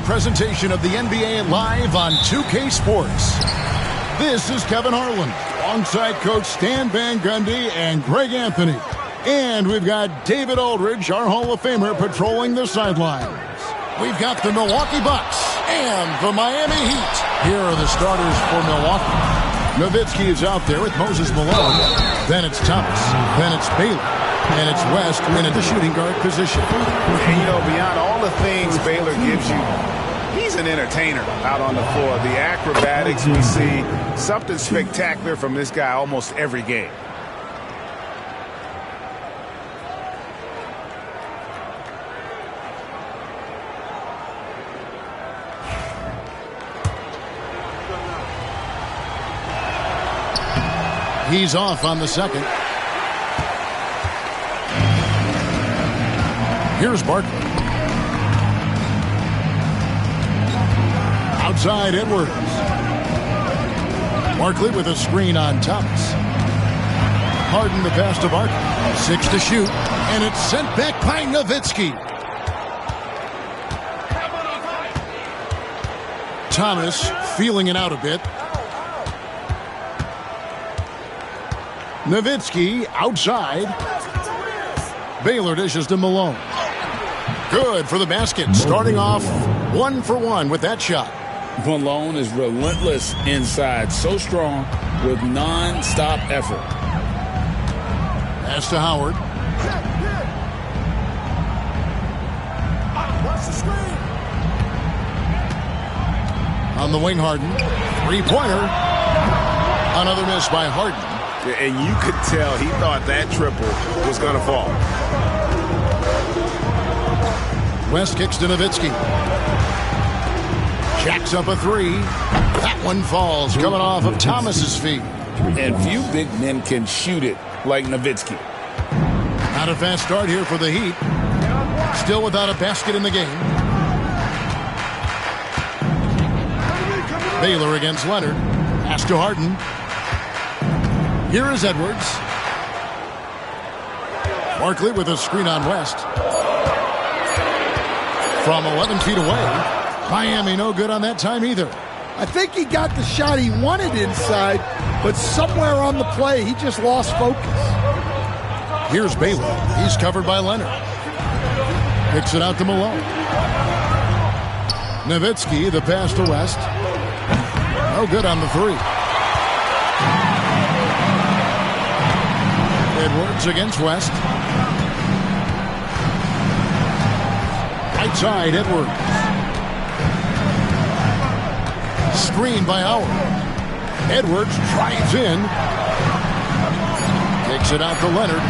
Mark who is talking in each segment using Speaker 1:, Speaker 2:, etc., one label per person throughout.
Speaker 1: presentation of the NBA live on 2K Sports. This is Kevin Harlan, alongside Coach Stan Van Gundy and Greg Anthony. And we've got David Aldridge, our Hall of Famer, patrolling the sidelines. We've got the Milwaukee Bucks and the Miami Heat. Here are the starters for Milwaukee. Nowitzki is out there with Moses Malone. Then it's Thomas. Then it's Baylor. And it's West in the shooting guard position.
Speaker 2: And, you know, beyond all the things Baylor gives you, he's an entertainer out on the floor. The acrobatics we see, something spectacular from this guy almost every game.
Speaker 1: He's off on the second. Here's Barkley. Outside Edwards. Barkley with a screen on Thomas. Harden the pass to Barkley. 6 to shoot. And it's sent back by Nowitzki. Thomas feeling it out a bit. Nowitzki outside. Baylor dishes to Malone. Good for the basket. Starting off 1 for 1 with that shot.
Speaker 3: Malone is relentless inside. So strong with non-stop effort.
Speaker 1: Pass to Howard. On the wing, Harden. Three-pointer. Another miss by Harden.
Speaker 2: And you could tell he thought that triple was going to fall.
Speaker 1: West kicks to Nowitzki. Jacks up a three. That one falls, coming off of Thomas's feet.
Speaker 3: And few big men can shoot it like Nowitzki.
Speaker 1: Not a fast start here for the Heat. Still without a basket in the game. Baylor against Leonard. Pass to Harden. Here is Edwards. Barkley with a screen on West. From 11 feet away. Miami no good on that time either.
Speaker 4: I think he got the shot he wanted inside, but somewhere on the play, he just lost focus.
Speaker 1: Here's Baylor. He's covered by Leonard. Kicks it out to Malone. Nowitzki, the pass to West. No good on the three. Edwards against West. Right side, Edwards. Screen by Howard. Edwards drives in. Takes it out to Leonard.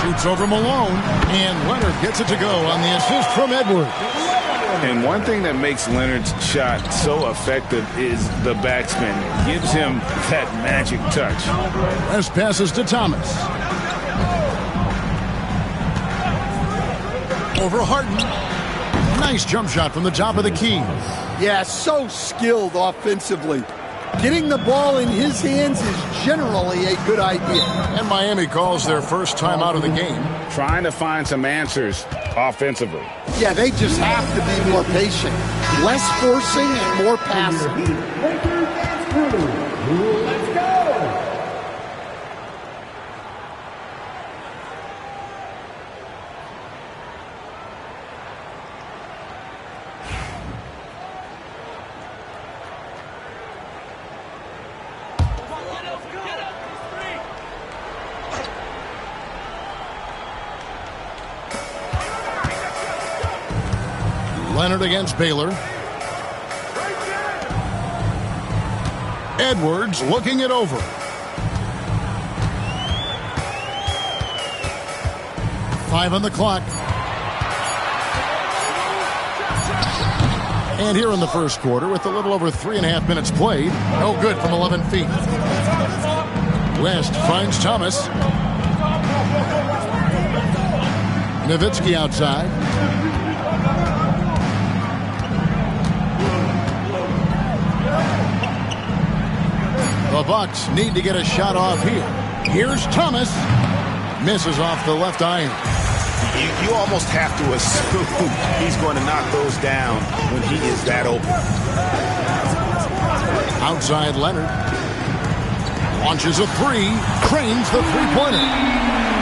Speaker 1: Shoots over Malone. And Leonard gets it to go on the assist from Edwards.
Speaker 2: And one thing that makes Leonard's shot so effective is the backspin. Gives him that magic touch.
Speaker 1: West passes to Thomas. Over Harden. Nice jump shot from the top of the key.
Speaker 4: Yeah, so skilled offensively. Getting the ball in his hands is generally a good idea.
Speaker 1: And Miami calls their first time out of the game.
Speaker 3: Trying to find some answers offensively.
Speaker 4: Yeah, they just have to be more patient. Less forcing and more passing.
Speaker 5: Let's go!
Speaker 1: Leonard against Baylor. Edwards looking it over. Five on the clock. And here in the first quarter, with a little over 3.5 minutes played, no good from 11 feet. West finds Thomas. Nowitzki outside. The Bucks need to get a shot off here. Here's Thomas. Misses off the left iron.
Speaker 2: You almost have to assume he's going to knock those down when he is that open.
Speaker 1: Outside Leonard. Launches a three. Cranes the three-pointer.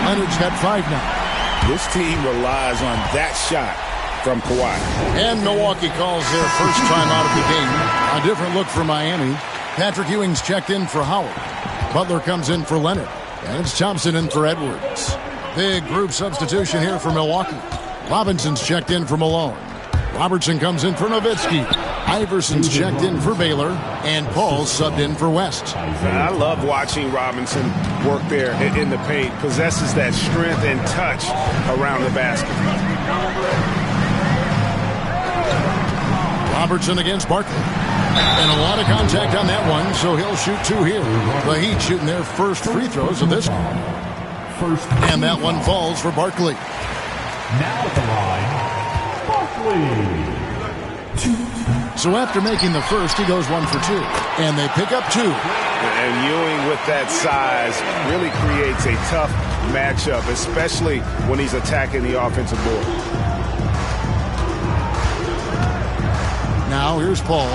Speaker 1: Leonard's got 5 now.
Speaker 3: This team relies on that shot from Kawhi.
Speaker 1: And Milwaukee calls their first time out of the game. A different look for Miami. Patrick Ewing's checked in for Howard. Butler comes in for Leonard. And it's Thompson in for Edwards. Big group substitution here for Milwaukee. Robinson's checked in for Malone. Robertson comes in for Nowitzki. Iverson's checked in for Baylor. And Paul's subbed in for West.
Speaker 2: I love watching Robinson work there in the paint. Possesses that strength and touch around the basket.
Speaker 1: Robertson against Barkley. And a lot of contact on that one, so he'll shoot 2 here. The Heat shooting their first free throws of this one. And that one falls for Barkley.
Speaker 5: Now at the line, Barkley.
Speaker 1: So after making the first, he goes 1 for 2. And they pick up 2.
Speaker 2: And Ewing with that size really creates a tough matchup, especially when he's attacking the offensive board.
Speaker 1: Now here's Paul.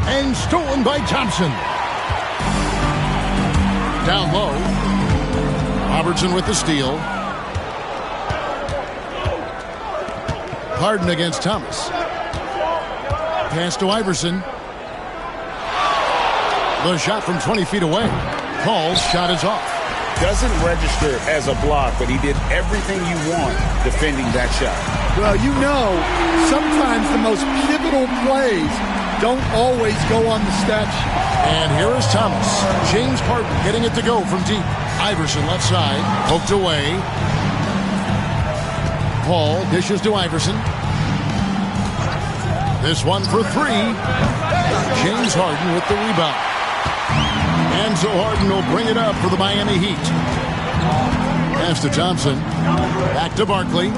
Speaker 1: And stolen by Thompson. Down low. Robertson with the steal. Harden against Thomas. Pass to Iverson. The shot from 20 feet away. Paul's shot is off.
Speaker 3: Doesn't register as a block, but he did everything you want defending that shot.
Speaker 4: Well, you know, sometimes the most pivotal plays don't always go on the stat sheet.
Speaker 1: And here is Thomas. James Harden getting it to go from deep. Iverson left side. Poked away. Paul dishes to Iverson. This one for 3. James Harden with the rebound. And so Harden will bring it up for the Miami Heat. Pass to Thompson. Back to Barkley.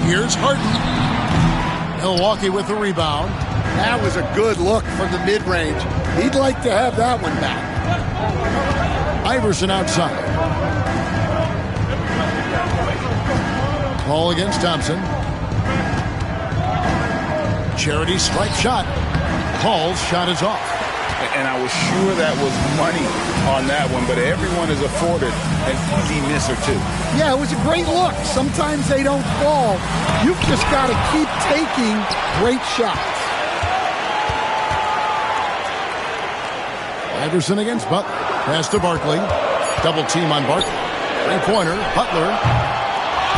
Speaker 1: Here's Harden. Milwaukee with the rebound.
Speaker 4: That was a good look from the mid-range. He'd like to have that one back.
Speaker 1: Iverson outside. Paul against Thompson. Charity strike shot. Paul's shot is off.
Speaker 2: And I was sure that was money on that one, but everyone is afforded an easy miss or 2.
Speaker 4: Yeah, it was a great look. Sometimes they don't fall. You've just got to keep taking great shots.
Speaker 1: Iverson against Butler. Pass to Barkley. Double team on Barkley. Three-pointer. Butler.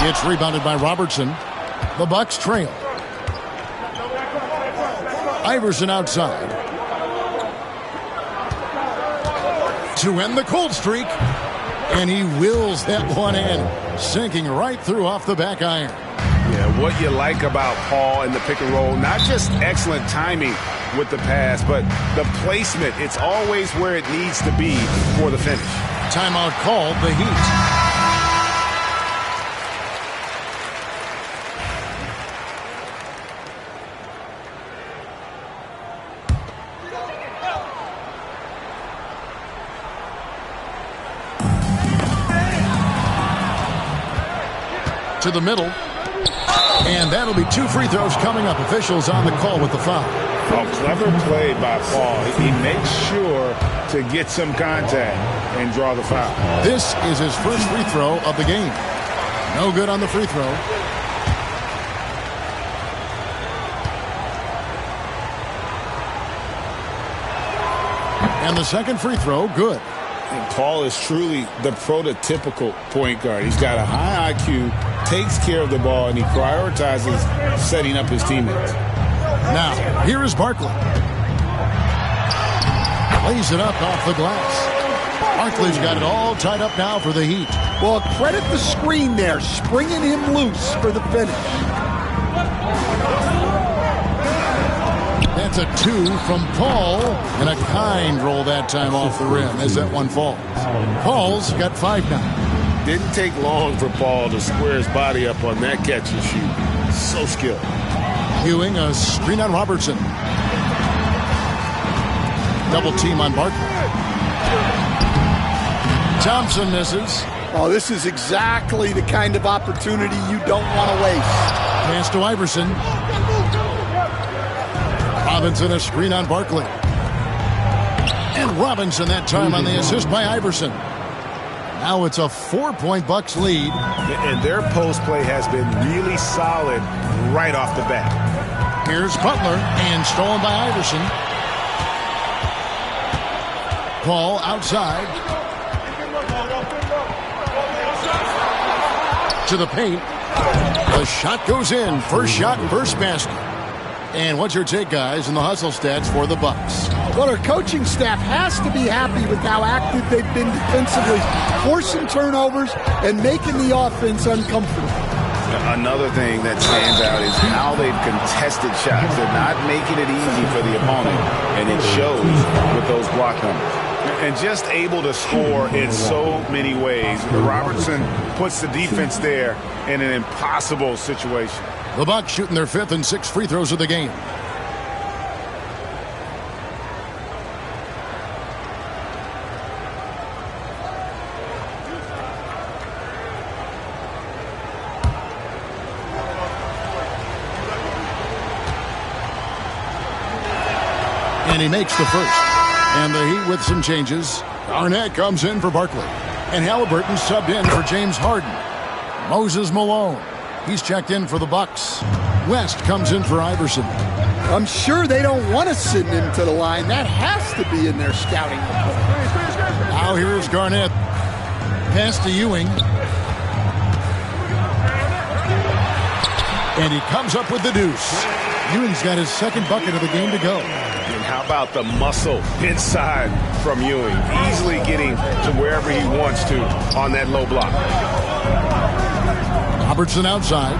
Speaker 1: It's rebounded by Robertson. The Bucks trail. Iverson outside. To end the cold streak. And he wills that one in. Sinking right through off the back iron.
Speaker 2: Yeah, what you like about Paul in the pick and roll, not just excellent timing with the pass, but the placement. It's always where it needs to be for the finish.
Speaker 1: Timeout called the Heat. To the middle. And that'll be 2 free throws coming up. Officials on the call with the foul.
Speaker 2: Oh, clever play by Paul. He makes sure to get some contact and draw the foul.
Speaker 1: This is his first free throw of the game. No good on the free throw. And the second free throw, good.
Speaker 3: And Paul is truly the prototypical point guard. He's got a high IQ, takes care of the ball, and he prioritizes setting up his teammates.
Speaker 1: Now, here is Barkley. Lays it up off the glass. Barkley's got it all tied up now for the Heat.
Speaker 4: Well, credit the screen there, springing him loose for the finish.
Speaker 1: That's a 2 from Paul, and a kind roll that time off the rim as that one falls. Paul's got 5 now.
Speaker 2: Didn't take long for Paul to square his body up on that catch and shoot. So skilled.
Speaker 1: Ewing, a screen on Robertson. Double team on Barkley. Thompson misses.
Speaker 4: Oh, this is exactly the kind of opportunity you don't want to waste.
Speaker 1: Pass to Iverson. Robinson a screen on Barkley. And Robinson that time on the assist by Iverson. Now it's a 4-point Bucks lead.
Speaker 2: And their post play has been really solid right off the bat.
Speaker 1: Here's Butler and stolen by Iverson. Paul outside. To the paint. The shot goes in. First shot, first basket. And what's your take, guys, in the hustle stats for the Bucks?
Speaker 4: Well, our coaching staff has to be happy with how active they've been defensively, forcing turnovers and making the offense uncomfortable.
Speaker 2: Another thing that stands out is how they've contested shots. They're not making it easy for the opponent, and it shows with those block numbers. And just able to score in so many ways. Robertson puts the defense there in an impossible situation.
Speaker 1: The Bucks shooting their 5th and 6th free throws of the game. And he makes the first. And the Heat with some changes. Garnett comes in for Barkley. And Halliburton subbed in for James Harden. Moses Malone. He's checked in for the Bucks. West comes in for Iverson.
Speaker 4: I'm sure they don't want to send him to the line. That has to be in their scouting report.
Speaker 1: Now here's Garnett. Pass to Ewing. And he comes up with the deuce. Ewing's got his second bucket of the game to go.
Speaker 2: And how about the muscle inside from Ewing? Easily getting to wherever he wants to on that low block.
Speaker 1: Robertson outside.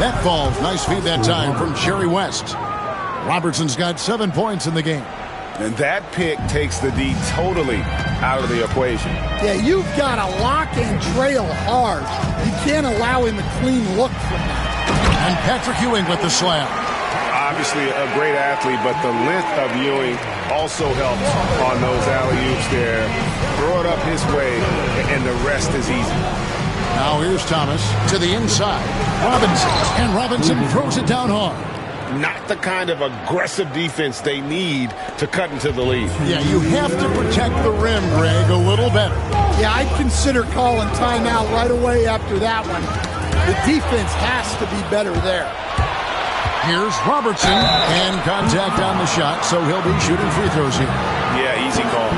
Speaker 1: That falls. Nice feed that time from Jerry West. Robertson's got 7 points in the game.
Speaker 2: And that pick takes the D totally out of the equation.
Speaker 4: Yeah, you've got to lock and trail hard. You can't allow him a clean look from that.
Speaker 1: And Patrick Ewing with the slam.
Speaker 2: Obviously a great athlete, but the length of Ewing also helps on those alley-oops there. Throw it up his way, and the rest is easy.
Speaker 1: Now here's Thomas to the inside. Robinson. And Robinson throws it down hard.
Speaker 3: Not the kind of aggressive defense they need to cut into the lead.
Speaker 1: Yeah, you have to protect the rim, Greg, a little better.
Speaker 4: Yeah, I'd consider calling timeout right away after that one. The defense has to be better there.
Speaker 1: Here's Robertson, and contact on the shot, so he'll be shooting free throws here.
Speaker 2: Yeah, easy call.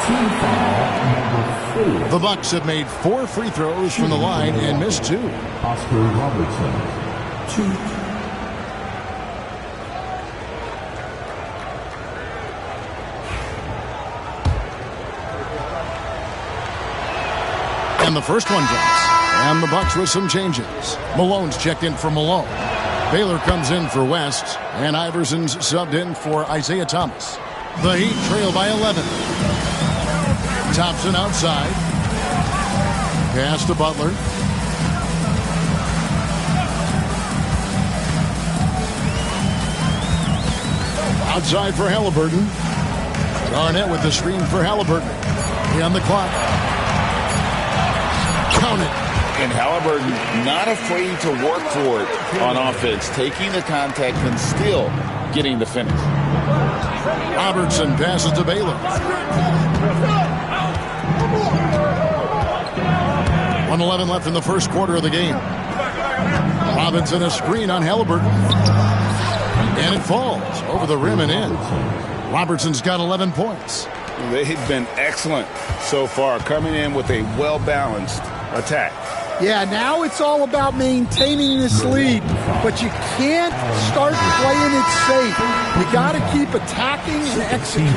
Speaker 5: Team foul number 4.
Speaker 1: The Bucks have made 4 free throws from the line and missed 2.
Speaker 5: Oscar Robertson. 2.
Speaker 1: And the first one drops. And the Bucks with some changes. Malone's checked in for Malone. Baylor comes in for West. And Iverson's subbed in for Isaiah Thomas. The Heat trail by 11. Thompson outside. Pass to Butler. Outside for Halliburton. Garnett with the screen for Halliburton. He on the clock. Count it.
Speaker 3: And Halliburton not afraid to work for it on offense, taking the contact and still getting the finish.
Speaker 1: Robertson passes to Baylor. 1:11 left in the first quarter of the game. Robinson a screen on Halliburton. And it falls over the rim and in. Robertson's got 11 points.
Speaker 3: They've been excellent so far, coming in with a well-balanced attack.
Speaker 4: Yeah, now it's all about maintaining this lead, but you can't start playing it safe. You got to keep attacking and executing.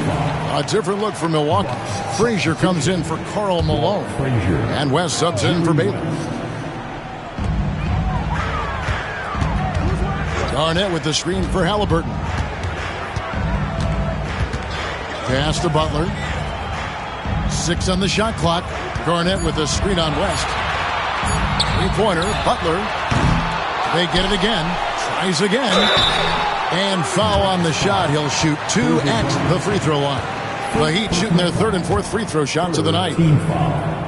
Speaker 1: A different look for Milwaukee. Frazier comes in for Karl Malone. And West subs in for Baylor. Garnett with the screen for Halliburton. Pass to Butler. 6 on the shot clock. Garnett with the screen on West. Three-pointer, Butler. They get it again. Tries again. And foul on the shot. He'll shoot 2 at the free throw line. The Heat shooting their third and fourth free throw shots of the night.
Speaker 5: Team foul.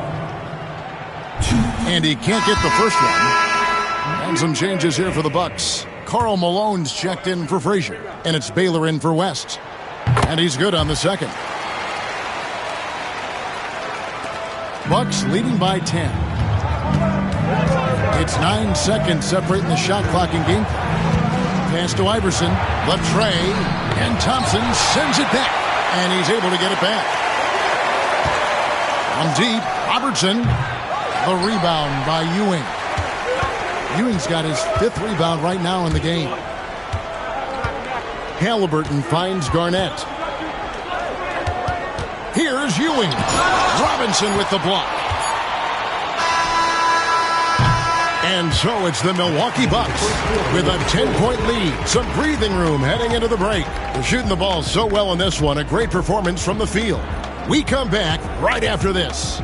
Speaker 1: And he can't get the first one. And some changes here for the Bucks. Karl Malone's checked in for Frazier. And it's Baylor in for West. And he's good on the second. Bucks leading by 10. It's 9 seconds separating the shot clock and game clock. Pass to Iverson. Left tray. And Thompson sends it back. And he's able to get it back. On deep, Robertson. The rebound by Ewing. Ewing's got his 5th rebound right now in the game. Halliburton finds Garnett. Here's Ewing. Robinson with the block. And so it's the Milwaukee Bucks with a 10-point lead. Some breathing room heading into the break. They're shooting the ball so well in this one. A great performance from the field. We come back right after this.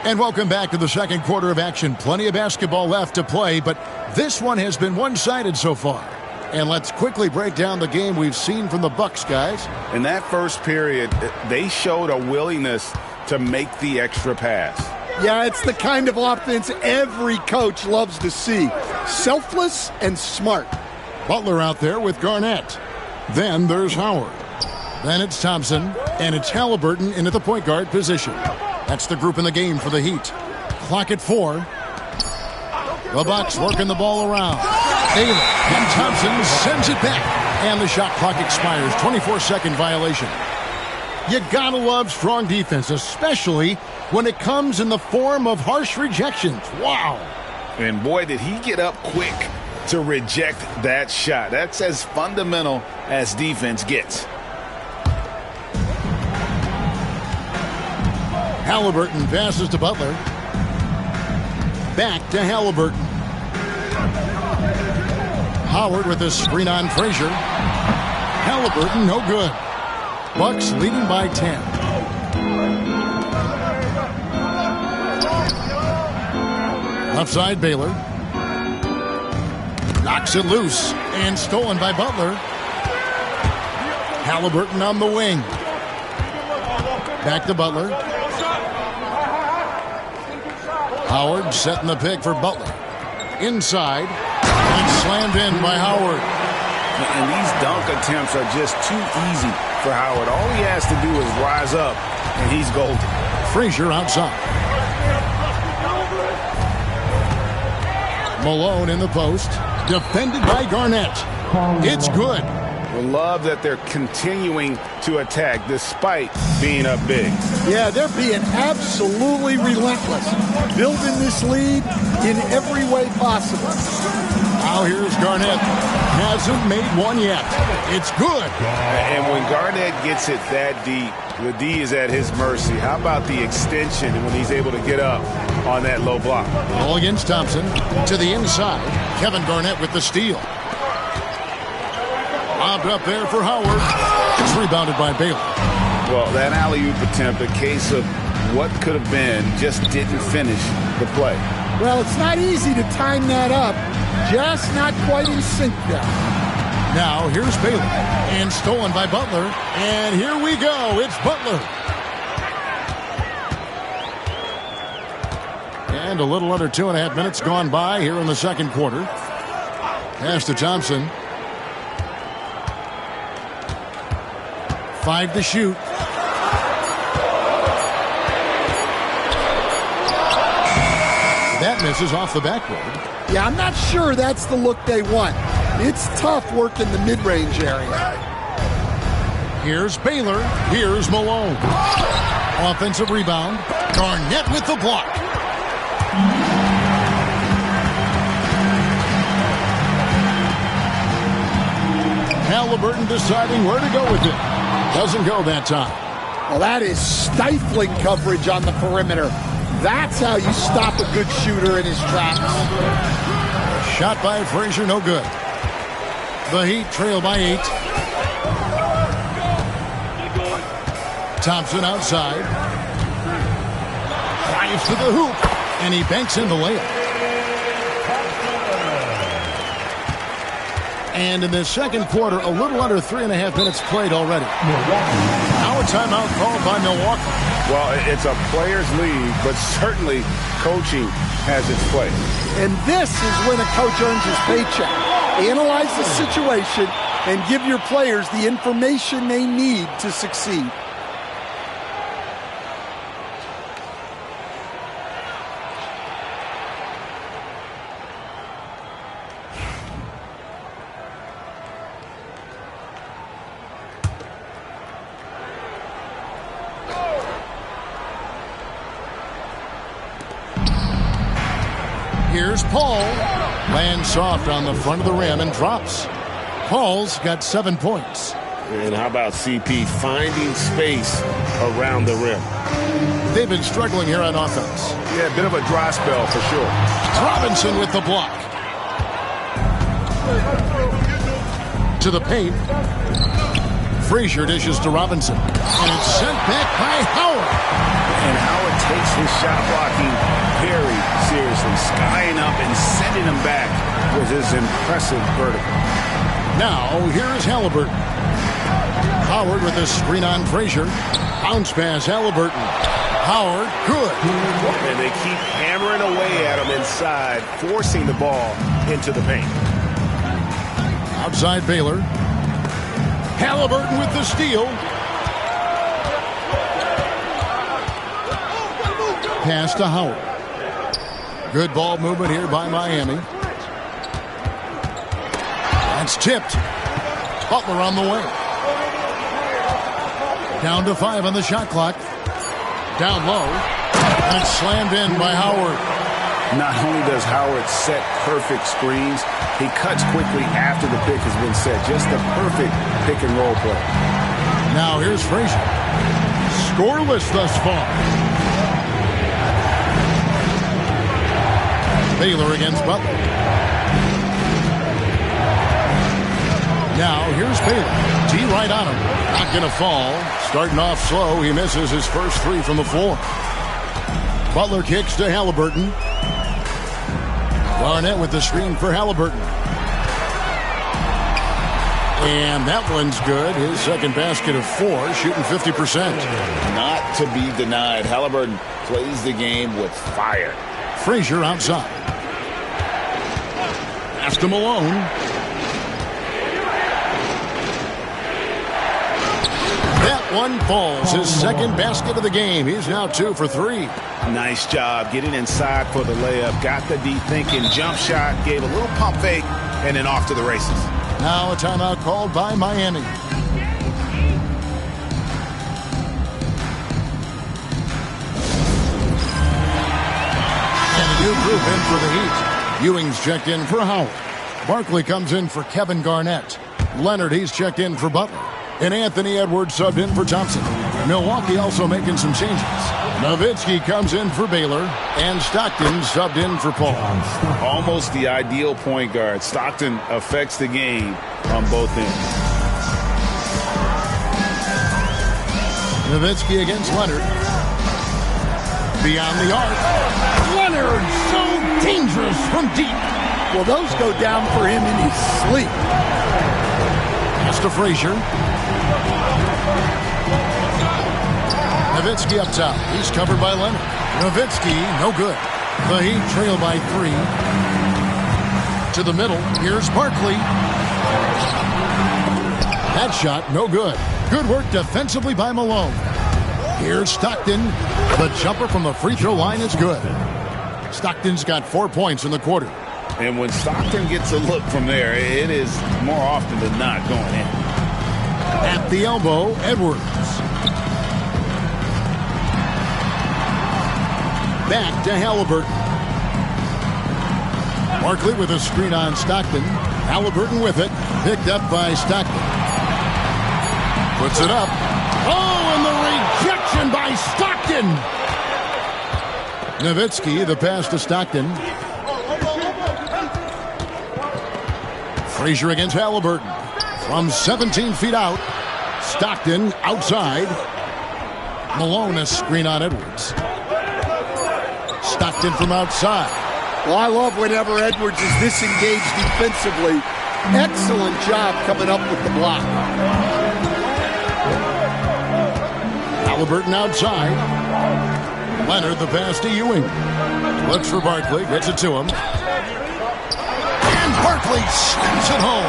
Speaker 1: And welcome back to the second quarter of action. Plenty of basketball left to play, but this one has been one-sided so far. And let's quickly break down the game we've seen from the Bucks, guys.
Speaker 2: In that first period, they showed a willingness to make the extra pass.
Speaker 4: Yeah, it's the kind of offense every coach loves to see. Selfless and smart.
Speaker 1: Butler out there with Garnett. Then there's Howard. Then it's Thompson, and it's Halliburton in at the point guard position. That's the group in the game for the Heat. Clock at 4. The Bucks working the ball around. Taylor and Thompson sends it back. And the shot clock expires. 24-second violation. You gotta love strong defense, especially when it comes in the form of harsh rejections. Wow.
Speaker 2: And boy, did he get up quick to reject that shot. That's as fundamental as defense gets.
Speaker 1: Halliburton passes to Butler. Back to Halliburton. Howard with a screen on Frazier. Halliburton, no good. Bucks leading by 10. Left side, Baylor. Knocks it loose and stolen by Butler. Halliburton on the wing. Back to Butler. Howard setting the pick for Butler. Inside. And slammed in by Howard.
Speaker 2: And these dunk attempts are just too easy for Howard. All he has to do is rise up, and he's golden.
Speaker 1: Frazier outside. Malone in the post. Defended by Garnett. It's good.
Speaker 2: We love that they're continuing to attack despite being up big.
Speaker 4: Yeah, they're being absolutely relentless. Building this lead in every way possible.
Speaker 1: Now here's Garnett. Hasn't made one yet. It's good.
Speaker 2: And when Garnett gets it that deep, the D is at his mercy. How about the extension when he's able to get up on that low block?
Speaker 1: Ball against Thompson. To the inside. Kevin Garnett with the steal. Lobbed up there for Howard. It's rebounded by Baylor.
Speaker 2: Well, that alley-oop attempt, a case of what could have been, just didn't finish the play.
Speaker 4: Well, it's not easy to time that up. Just not quite in sync there.
Speaker 1: Now, here's Baylor. And stolen by Butler. And here we go. It's Butler. And a little under 2.5 minutes gone by here in the second quarter. Pass to Thompson. 5 to shoot. That misses off the backboard.
Speaker 4: Yeah, I'm not sure that's the look they want. It's tough working the mid-range area.
Speaker 1: Here's Baylor. Here's Malone. Offensive rebound. Garnett with the block. Halliburton deciding where to go with it. Doesn't go that time.
Speaker 4: Well, that is stifling coverage on the perimeter. That's how you stop a good shooter in his tracks.
Speaker 1: Shot by Frazier, no good. The Heat trail by 8. Thompson outside. Drives to the hoop, and he banks in the layup. And in the second quarter, a little under 3.5 minutes played already. Now a timeout called by Milwaukee.
Speaker 2: Well, it's a players' league, but certainly coaching has its place.
Speaker 4: And this is when a coach earns his paycheck. Analyze the situation and give your players the information they need to succeed.
Speaker 1: Here's Paul. Lands soft on the front of the rim and drops. Paul's got 7 points.
Speaker 3: And how about CP finding space around the rim?
Speaker 1: They've been struggling here on offense.
Speaker 2: Yeah, a bit of a dry spell for sure.
Speaker 1: Robinson with the block. To the paint. Frazier dishes to Robinson. And it's sent back by Howard.
Speaker 2: And Howard takes his shot blocking very seriously, skying up and sending him back with his impressive vertical.
Speaker 1: Now, here's Halliburton. Howard with a screen on Frazier. Bounce pass, Halliburton. Howard, good.
Speaker 2: And they keep hammering away at him inside, forcing the ball into the paint.
Speaker 1: Outside Baylor. Halliburton with the steal. Pass to Howard. Good ball movement here by Miami. That's tipped. Butler on the way. Down to 5 on the shot clock. Down low. And it's slammed in by Howard.
Speaker 2: Not only does Howard set perfect screens, he cuts quickly after the pick has been set. Just the perfect pick and roll play.
Speaker 1: Now here's Frazier. Scoreless thus far. Baylor against Butler. Now here's Baylor. T right on him. Not going to fall. Starting off slow. He misses his first 3 from the floor. Butler kicks to Halliburton. Garnett with the screen for Halliburton. And that one's good. His second basket of 4, shooting 50%.
Speaker 3: Not to be denied. Halliburton plays the game with fire.
Speaker 1: Frazier outside. Pass to Malone. That one falls. His second basket of the game. He's now 2 for 3.
Speaker 2: Nice job getting inside for the layup. Got the deep thinking jump shot. Gave a little pump fake. And then off to the races.
Speaker 1: Now a timeout called by Miami. And a new group in for the Heat. Ewing's checked in for Howard. Barkley comes in for Kevin Garnett. Leonard, he's checked in for Butler. And Anthony Edwards subbed in for Thompson. Milwaukee also making some changes. Nowitzki comes in for Baylor. And Stockton subbed in for Paul.
Speaker 2: Almost the ideal point guard. Stockton affects the game on both ends.
Speaker 1: Nowitzki against Leonard. Beyond the arc. Leonard, so dangerous from deep.
Speaker 4: Well, those go down for him in his sleep.
Speaker 1: Pass to Frazier. Nowitzki up top. He's covered by Leonard. Nowitzki, no good. The Heat trail by 3. To the middle. Here's Barkley. That shot, no good. Good work defensively by Malone. Here's Stockton. The jumper from the free throw line is good. Stockton's got 4 points in the quarter.
Speaker 2: And when Stockton gets a look from there, it is more often than not going in.
Speaker 1: At the elbow, Edwards. Back to Halliburton. Barkley with a screen on Stockton. Halliburton with it. Picked up by Stockton. Puts it up. Oh, and the rejection by Stockton. Nowitzki, the pass to Stockton. Frazier against Halliburton. From 17 feet out. Stockton outside. Malone a screen on Edwards. Stockton from outside.
Speaker 4: Well, I love whenever Edwards is disengaged defensively. Excellent job coming up with the block.
Speaker 1: Halliburton outside. Leonard the pass to Ewing. Looks for Barkley. Gets it to him. And Barkley slams it home.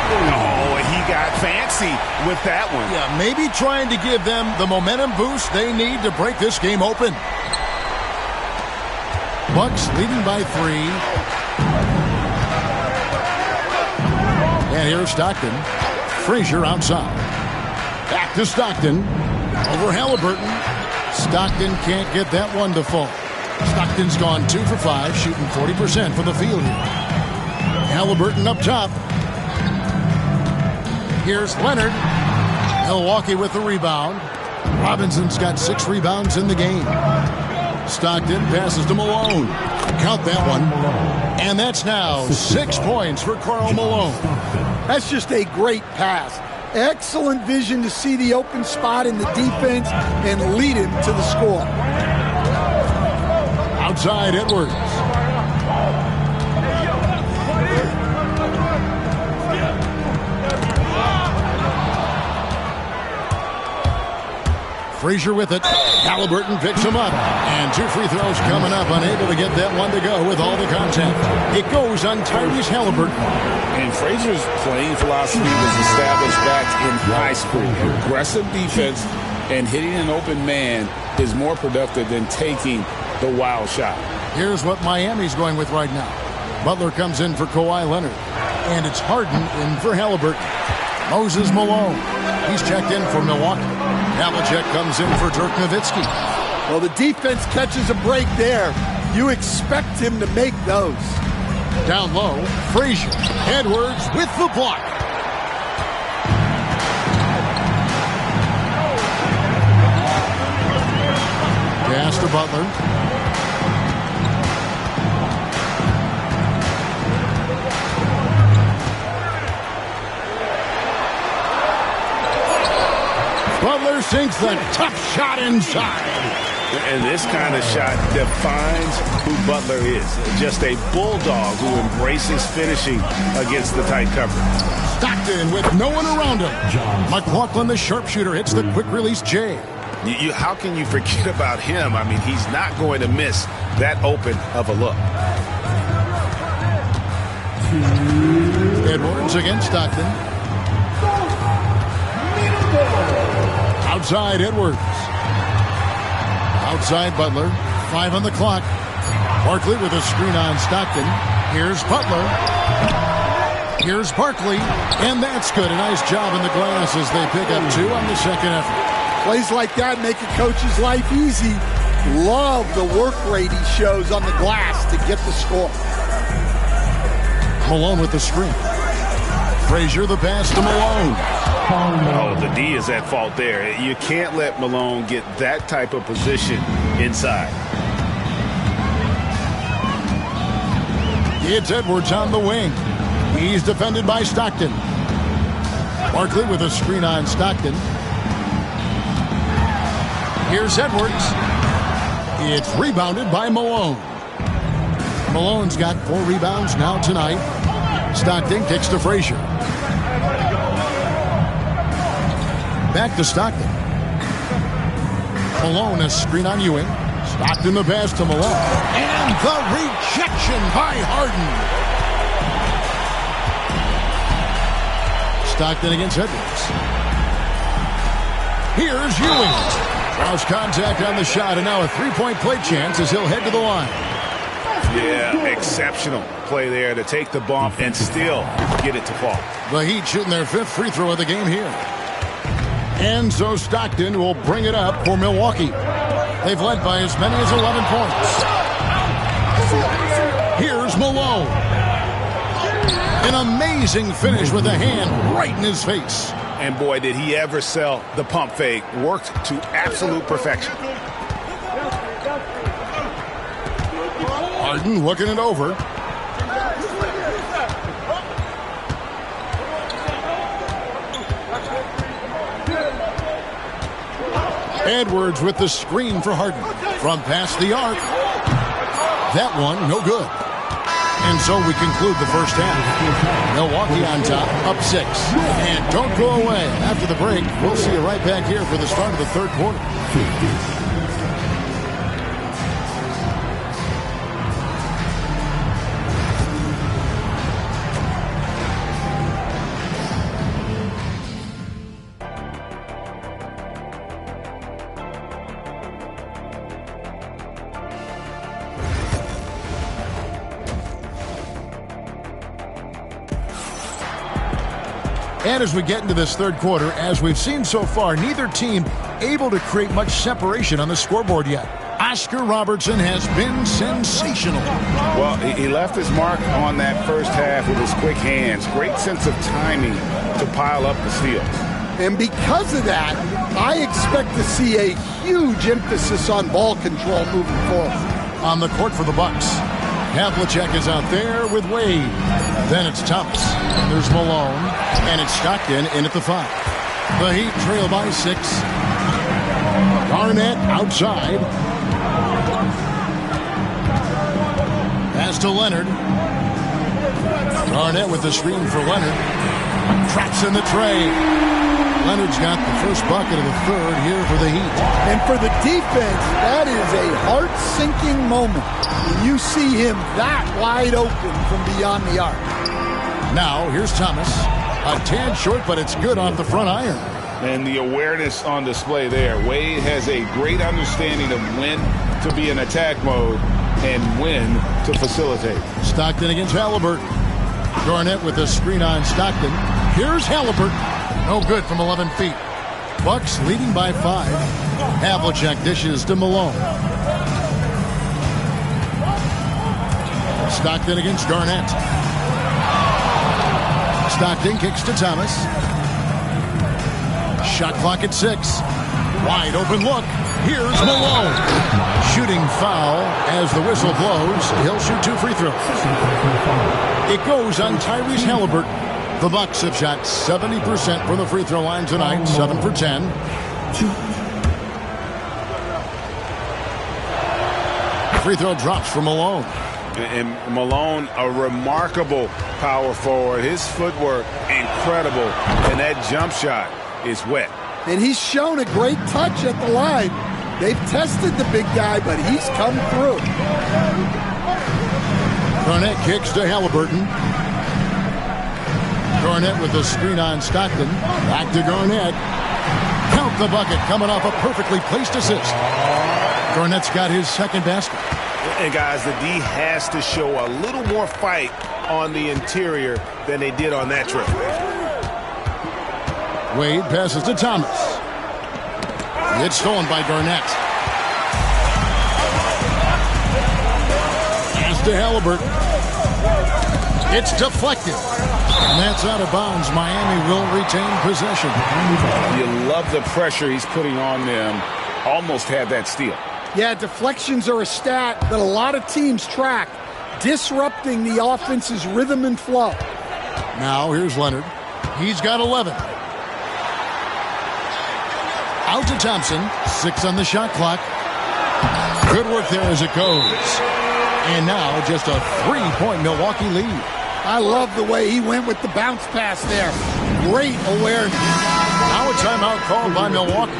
Speaker 2: Oh, he got fancy with that one.
Speaker 1: Yeah, maybe trying to give them the momentum boost they need to break this game open. Bucks leading by 3. And here's Stockton. Frazier outside. Back to Stockton. Over Halliburton. Stockton can't get that one to fall. Stockton's gone 2 for 5, shooting 40% from the field here. Halliburton up top. Here's Leonard. Milwaukee with the rebound. Robinson's got 6 rebounds in the game. Stockton passes to Malone. Count that one. And that's now 6 points for Karl Malone.
Speaker 4: That's just a great pass. Excellent vision to see the open spot in the defense and lead him to the score.
Speaker 1: Outside Edwards. Frazier with it. Halliburton picks him up. And 2 free throws coming up. Unable to get that one to go with all the contact. It goes on Tyrese Halliburton.
Speaker 3: And Frazier's playing philosophy was established back in high school. Aggressive defense and hitting an open man is more productive than taking the wild shot.
Speaker 1: Here's what Miami's going with right now. Butler comes in for Kawhi Leonard. And it's Harden in for Halliburton. Moses Malone. He's checked in for Milwaukee. Havlicek comes in for Dirk Nowitzki.
Speaker 4: Well, the defense catches a break there. You expect him to make those.
Speaker 1: Down low, Frazier. Edwards with the block. Pass to Butler. Butler sinks the tough shot inside.
Speaker 2: And this kind of shot defines who Butler is. Just a bulldog who embraces finishing against the tight cover.
Speaker 1: Stockton with no one around him. McLaughlin, the sharpshooter, hits the quick release J.
Speaker 2: How can you forget about him? I mean, he's not going to miss that open of a look.
Speaker 1: Edwards against Stockton. Outside Edwards. Outside Butler. 5 on the clock. Barkley with a screen on Stockton. Here's Butler. Here's Barkley. And that's good. A nice job in the glass as they pick up 2 on the second effort.
Speaker 4: Plays like that make a coach's life easy. Love the work rate he shows on the glass to get the score.
Speaker 1: Malone with the screen. Frazier the pass to Malone.
Speaker 2: Oh, the D is at fault there. You can't let Malone get that type of position inside.
Speaker 1: It's Edwards on the wing. He's defended by Stockton. Barkley with a screen on Stockton. Here's Edwards. It's rebounded by Malone. Malone's got 4 rebounds now tonight. Stockton kicks to Frazier. Back to Stockton. Malone, a screen on Ewing. Stockton the pass to Malone. And the rejection by Harden. Stockton against Edwards. Here's Ewing. Cross contact on the shot, and now a 3-point play chance as he'll head to the line.
Speaker 2: Yeah, exceptional play there to take the bump and still get it to fall.
Speaker 1: The Heat shooting their 5th free throw of the game here. And so Stockton will bring it up for Milwaukee. They've led by as many as 11 points. Here's Malone. An amazing finish with a hand right in his face.
Speaker 2: And boy, did he ever sell the pump fake. Worked to absolute perfection.
Speaker 1: Harden looking it over. Edwards with the screen for Harden. From past the arc. That one, no good. And so we conclude the first half. Milwaukee on top, up 6. And don't go away. After the break, we'll see you right back here for the start of the third quarter. And as we get into this third quarter, as we've seen so far, neither team able to create much separation on the scoreboard yet. Oscar Robertson has been sensational.
Speaker 2: Well, he left his mark on that first half with his quick hands. Great sense of timing to pile up the steals.
Speaker 4: And because of that, I expect to see a huge emphasis on ball control moving forward.
Speaker 1: On the court for the Bucks, Havlicek is out there with Wade. Then it's Thomas. And there's Malone. And it's Stockton in at the 5. The Heat trail by 6. Garnett outside. Pass to Leonard. Garnett with the screen for Leonard. Traps in the tray. Leonard's got the first bucket of the third here for the Heat.
Speaker 4: And for the defense, that is a heart-sinking moment when you see him that wide open from beyond the arc.
Speaker 1: Now, here's Thomas. A tad short, but it's good off the front iron.
Speaker 3: And the awareness on display there. Wade has a great understanding of when to be in attack mode and when to facilitate.
Speaker 1: Stockton against Halliburton. Garnett with a screen on Stockton. Here's Halliburton. No good from 11 feet. Bucks leading by 5. Havlicek dishes to Malone. Stockton against Garnett. Stockton kicks to Thomas. Shot clock at 6. Wide open look. Here's Malone. Shooting foul as the whistle blows. He'll shoot 2 free throws. It goes on Tyrese Halliburton. The Bucks have shot 70% from the free throw line tonight. 7 for 10. Free throw drops for Malone.
Speaker 2: And Malone, a remarkable power forward. His footwork, incredible. And that jump shot is wet.
Speaker 4: And he's shown a great touch at the line. They've tested the big guy, but he's come through.
Speaker 1: Garnett kicks to Halliburton. Garnett with the screen on Stockton. Back to Garnett. Count the bucket coming off a perfectly placed assist. Garnett's got his second basket.
Speaker 2: And guys, the D has to show a little more fight on the interior than they did on that trip.
Speaker 1: Wade passes to Thomas. It's stolen by Garnett. Pass to Halliburton. It's deflected. And that's out of bounds. Miami will retain possession.
Speaker 3: You love the pressure he's putting on them. Almost had that steal.
Speaker 4: Yeah, deflections are a stat that a lot of teams track, disrupting the offense's rhythm and flow.
Speaker 1: Now here's Leonard. He's got 11. Out to Thompson. 6 on the shot clock. Good work there as it goes. And now just a 3-point Milwaukee lead.
Speaker 4: I love the way he went with the bounce pass there. Great awareness.
Speaker 1: Now a timeout called by Milwaukee.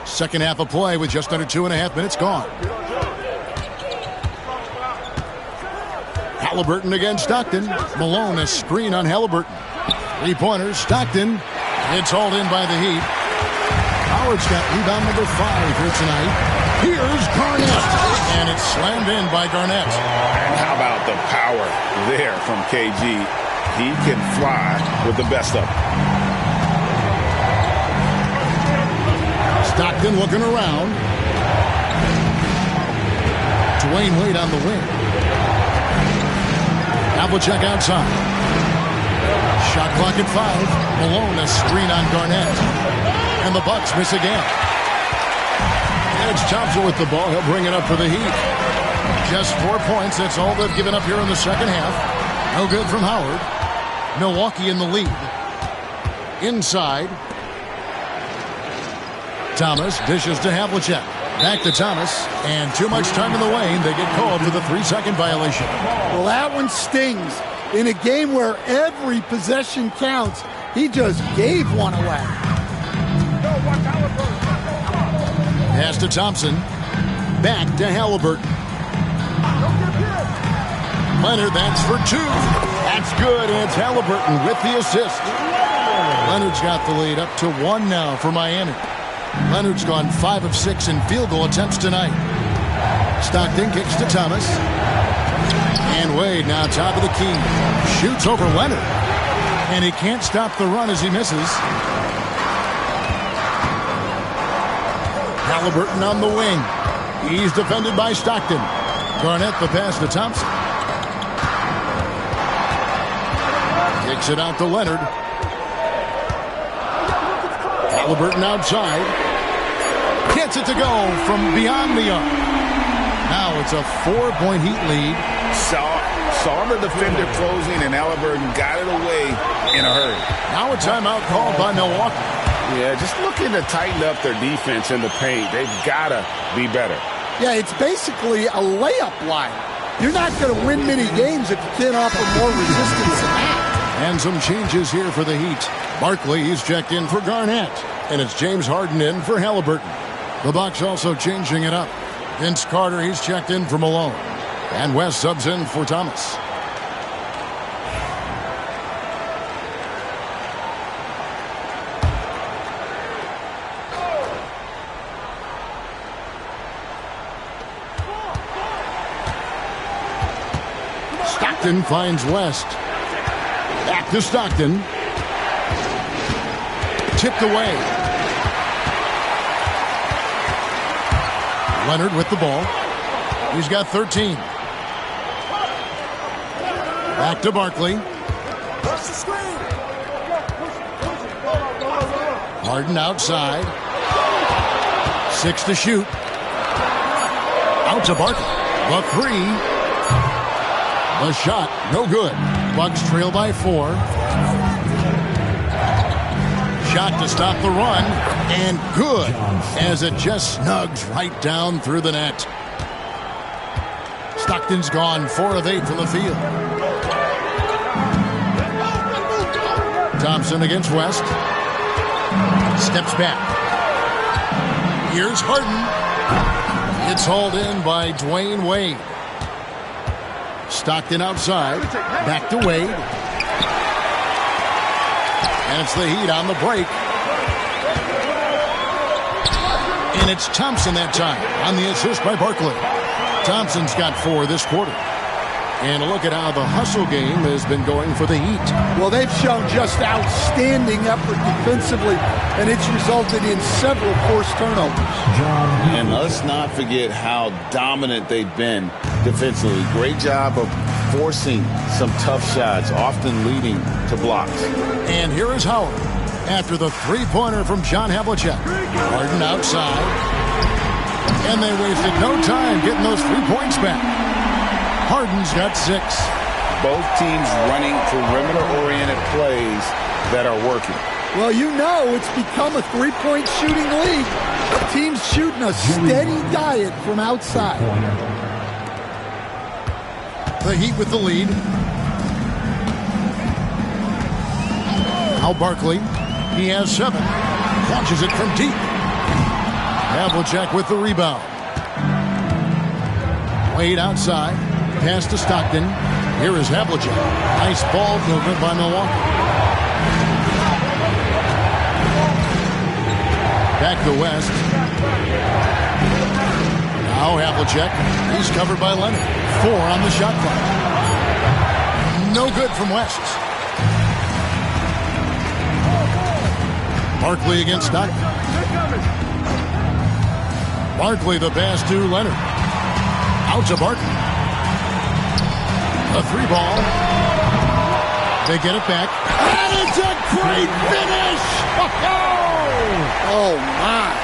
Speaker 1: Second half of play with just under 2.5 minutes gone. Halliburton against Stockton. Malone a screen on Halliburton. 3-pointers. Stockton. It's hauled in by the Heat. Howard's got rebound number 5 here tonight. Here's Garnett. And it's slammed in by Garnett.
Speaker 2: And how about the power there from KG? He can fly with the best of them.
Speaker 1: Stockton looking around. Dwayne Wade on the wing. Havlicek outside. Shot clock at 5. Malone a screen on Garnett. And the Bucks miss again. Edge Thompson with the ball. He'll bring it up for the Heat. Just 4 points. That's all they've given up here in the second half. No good from Howard. Milwaukee in the lead. Inside. Thomas dishes to Havlicek. Back to Thomas. And too much time in the lane. They get called for the 3-second violation.
Speaker 4: Well, that one stings. In a game where every possession counts, he just gave one away.
Speaker 1: Pass to Thompson. Back to Halliburton. Leonard, that's for 2. That's good, and it's Halliburton with the assist. Leonard's got the lead up to 1 now for Miami. Leonard's gone 5 of 6 in field goal attempts tonight. Stockton kicks to Thomas. And Wade now top of the key. Shoots over Leonard. And he can't stop the run as he misses. Halliburton on the wing. He's defended by Stockton. Garnett the pass to Thompson. Kicks it out to Leonard. Halliburton outside. Gets it to go from beyond the arc. Now it's a 4-point Heat lead.
Speaker 2: Saw the defender closing, and Halliburton got it away in a hurry.
Speaker 1: Now a timeout called by Milwaukee.
Speaker 2: Yeah, just looking to tighten up their defense in the paint. They've got to be better.
Speaker 4: Yeah, it's basically a layup line. You're not going to win many games if you can't offer more resistance than that.
Speaker 1: And some changes here for the Heat. Barkley, he's checked in for Garnett. And it's James Harden in for Halliburton. The Bucks also changing it up. Vince Carter, he's checked in for Malone. And West subs in for Thomas. Stockton finds West. Back to Stockton. Tipped away. Leonard with the ball. He's got 13. Back to Barkley. Harden outside. 6 to shoot. Out to Barkley. The 3. The shot, no good. Bucks trail by 4. Shot to stop the run, and good, as it just snugs right down through the net. Stockton's gone 4 of 8 from the field. Thompson against West. Steps back. Here's Harden. It's hauled in by Dwayne Wade. Stockton outside. Back to Wade. And it's the Heat on the break. And it's Thompson that time on the assist by Barkley. Thompson's got 4 this quarter. And a look at how the hustle game has been going for the Heat.
Speaker 4: Well, they've shown just outstanding effort defensively, and it's resulted in several forced turnovers.
Speaker 2: And let's not forget how dominant they've been defensively. Great job of forcing some tough shots, often leading to blocks.
Speaker 1: And here is Howard after the 3-pointer from John Havlicek. Harden outside. And they wasted no time getting those 3 points back. Harden's got 6.
Speaker 2: Both teams running perimeter-oriented plays that are working.
Speaker 4: Well, you know it's become a 3-point shooting league. Teams shooting a steady diet from outside.
Speaker 1: The Heat with the lead. Now Barkley. He has 7. Launches it from deep. Havlicek with the rebound. Wade outside. Pass to Stockton. Here is Havlicek. Nice ball movement by Milwaukee. Back to West. Now Havlicek. He's covered by Leonard. 4 on the shot clock. No good from West. Barkley against Stockton. Barkley the pass to Leonard. Out to Barkley. A 3-ball. They get it back. And it's a great finish! Oh, my.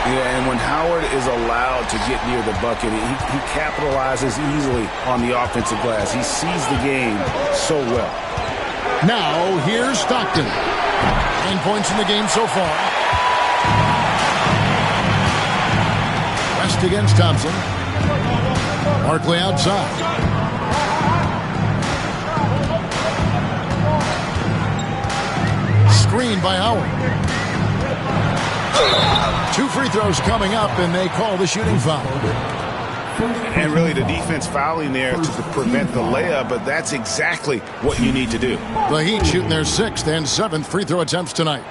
Speaker 2: Yeah, and And when Howard is allowed to get near the bucket, he capitalizes easily on the offensive glass. He sees the game so well.
Speaker 1: Now, here's Stockton. 9 points in the game so far. West against Thompson. Barkley outside. Screen by Howard. 2 free throws coming up, and they call the shooting foul.
Speaker 2: And really the defense fouling there to prevent the layup, but that's exactly what you need to do.
Speaker 1: The Heat shooting their 6th and 7th free throw attempts tonight.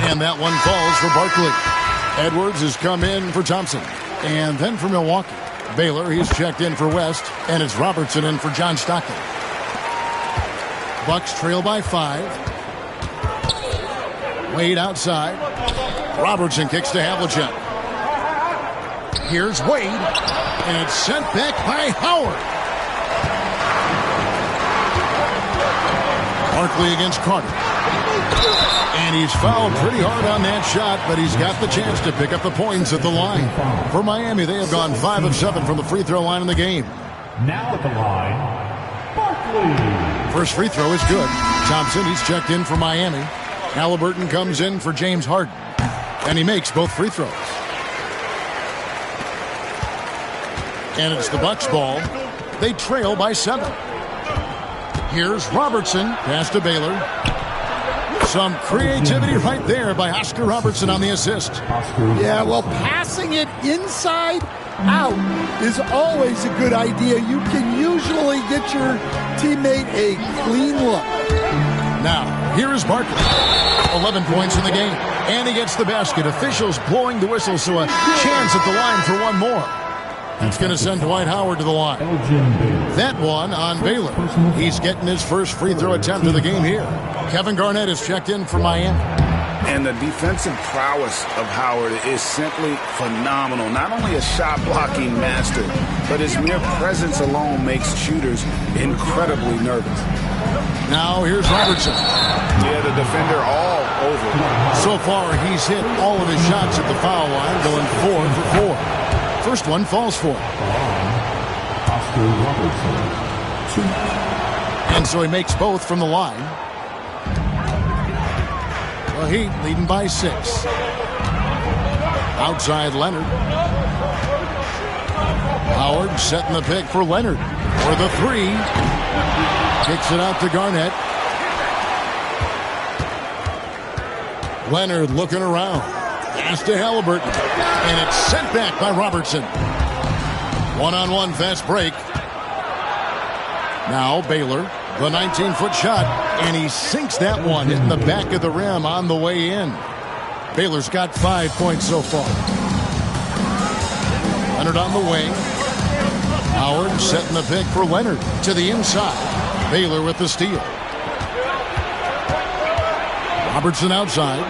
Speaker 1: And that one falls for Barkley. Edwards has come in for Thompson. And then for Milwaukee. Baylor, he's checked in for West, and it's Robertson in for John Stockton. Bucks trail by 5. Wade outside. Robertson kicks to Havlicek. Here's Wade, and it's sent back by Howard. Barkley against Carter. And he's fouled pretty hard on that shot, but he's got the chance to pick up the points at the line. For Miami, they have gone 5 of 7 from the free throw line in the game.
Speaker 5: Now at the line, Barkley.
Speaker 1: First free throw is good. Thompson, he's checked in for Miami. Halliburton comes in for James Harden. And he makes both free throws. And it's the Bucks ball. They trail by 7. Here's Robertson. Pass to Baylor. Some creativity right there by Oscar Robertson on the assist.
Speaker 4: Yeah, well, passing it inside out is always a good idea. You can usually get your teammate a clean look.
Speaker 1: Now, here is Barkley. 11 points in the game. And he gets the basket. Officials blowing the whistle, so a chance at the line for one more. It's going to send Dwight Howard to the line. That one on Baylor. He's getting his first free throw attempt of the game here. Kevin Garnett is checked in for Miami.
Speaker 2: And the defensive prowess of Howard is simply phenomenal. Not only a shot-blocking master, but his mere presence alone makes shooters incredibly nervous.
Speaker 1: Now here's Robertson.
Speaker 2: Yeah, the defender all over.
Speaker 1: So far, he's hit all of his shots at the foul line, going 4 for 4. First one falls for him.
Speaker 5: Oscar Robertson. 2.
Speaker 1: And so he makes both from the line. The Heat leading by 6. Outside Leonard. Howard setting the pick for Leonard. For the 3. Kicks it out to Garnett. Leonard looking around. Pass to Halliburton. And it's sent back by Robertson. One-on-one fast break. Now Baylor, the 19-foot shot. And he sinks that one, hitting the back of the rim on the way in. Baylor's got 5 points so far. Leonard on the wing. Howard setting the pick for Leonard to the inside. Baylor with the steal. Robertson outside.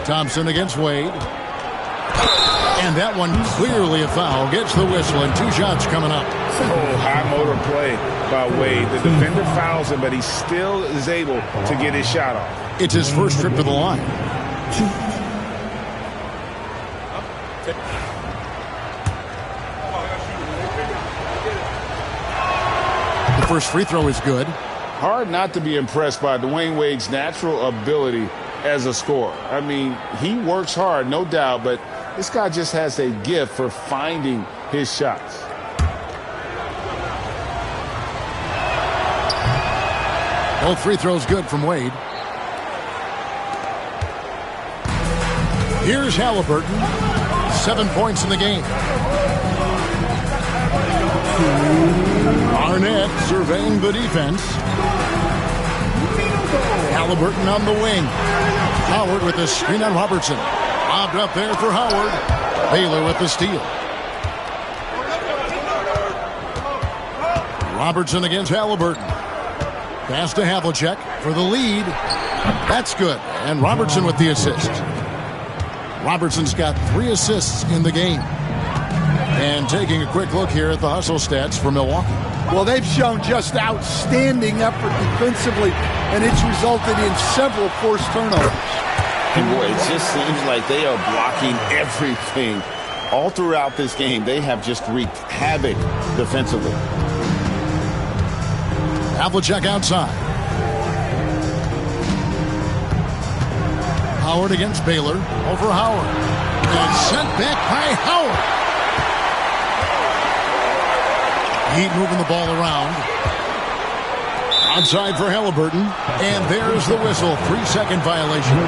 Speaker 1: Thompson against Wade. And that one clearly a foul. Gets the whistle and 2 shots coming up.
Speaker 2: Oh, high motor play by Wade. The defender fouls him, but he still is able to get his shot off.
Speaker 1: It's his first trip to the line. The first free throw is good.
Speaker 3: Hard not to be impressed by Dwayne Wade's natural ability as a scorer. I mean, he works hard, no doubt, but this guy just has a gift for finding his shots.
Speaker 1: Both free throws good from Wade. Here's Halliburton. 7 points in the game. Arnett surveying the defense. Halliburton on the wing. Howard with the screen on Robertson. Lobbed up there for Howard. Baylor with the steal. Robertson against Halliburton. Pass to Havlicek for the lead. That's good. And Robertson with the assist. Robertson's got 3 assists in the game. And taking a quick look here at the hustle stats for Milwaukee.
Speaker 4: Well, they've shown just outstanding effort defensively, and it's resulted in several forced turnovers.
Speaker 2: And boy, it just seems like they are blocking everything. All throughout this game, they have just wreaked havoc defensively.
Speaker 1: Havlicek outside. Howard against Baylor. Over Howard. And sent back by Howard. Heat moving the ball around. Outside for Halliburton. And there's the whistle. 3-second violation.